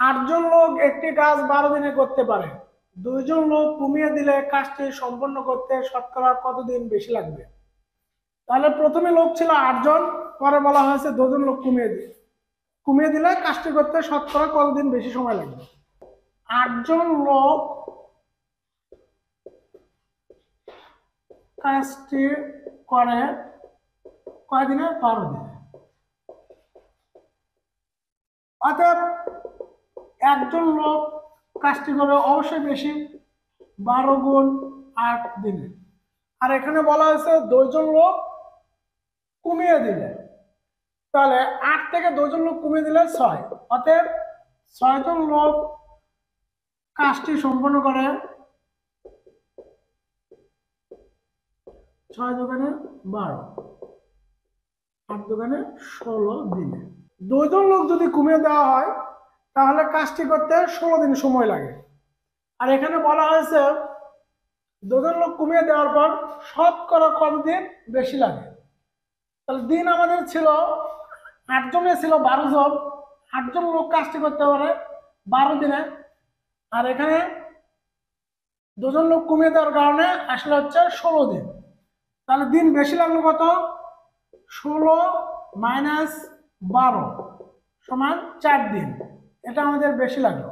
আটজন লোক একটি কাজ 12 দিনে করতে পারে। দুইজন লোক কমিয়ে দিলে কাজটি সম্পন্ন করতে শতকরা কতদিন বেশি লাগবে? তাহলে প্রথমে লোক ছিল 8 জন, পরে বলা হয়েছে 2 জন লোক কমিয়ে দিলে কাজটি করতে শতকরা কতদিন বেশি সময় লাগবে? 8 জন লোক কাজটি করে কয় দিনে? 12 দিনে। অতএব একজন লোক কাজটি করবে অবশ্যই বেশি, 12 × 8 দিনে। আর এখানে বলা হয়েছে 2জন লোক কমিয়ে দিলে, তাহলে 8 থেকে 2জন লোক কমিয়ে দিলে 6। অতএব 6জন লোক কাজটি সম্পন্ন করে 6 দোকানে 12, 8 দোকানে 16 দিনে। 2জন লোক যদি কমিয়ে দেওয়া হয় তাহলে কাজটি করতে 16 দিন সময় লাগে। আর এখানে বলা হয়েছে 2জন লোক কমিয়ে দেওয়ার পর শতকরা কতদিন বেশি লাগে। তাহলে দিন আমাদের ছিল 8জনের ছিল 12জন, 8জন লোক কাজটি করতে পারে 12 দিনে। আর এখানে 2জন লোক কমিয়ে দেওয়ার কারণে আসলে হচ্ছে 16 দিন। তাহলে দিন বেশি লাগলো কত? 16 - 12 সমান 4 দিন। এটা আমাদের বেশি লাগলো।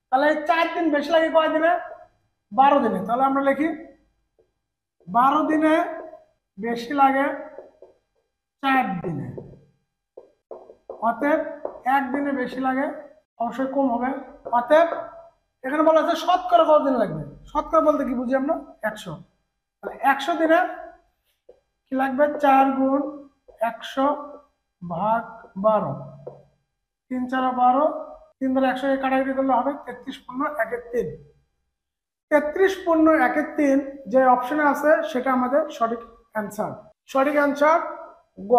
তাহলে এই 4 দিন বেশি লাগে কয় দিনে? 12 দিনে। তাহলে আমরা লিখি 12 দিনে বেশি লাগে 4 দিনে। অতএব 1 দিনে বেশি লাগে, অবশ্যই কম হবে। অতএব এখানে বলা আছে শতকরা কত দিন লাগবে। শতকরা বলতে কি বুঝি আমরা? 100। তাহলে 100 দিনে কি লাগবে? 4 × 100 ভাগ 12, 3 × 4 = 12, 3 দ্বারা 100 কাটাকাটি করলে হবে 33 × 1 = 3। 33 × 1 = 3 যে অপশনে আছে সেটা আমাদের সঠিক অ্যান্সার। সঠিক অ্যান্সার গ।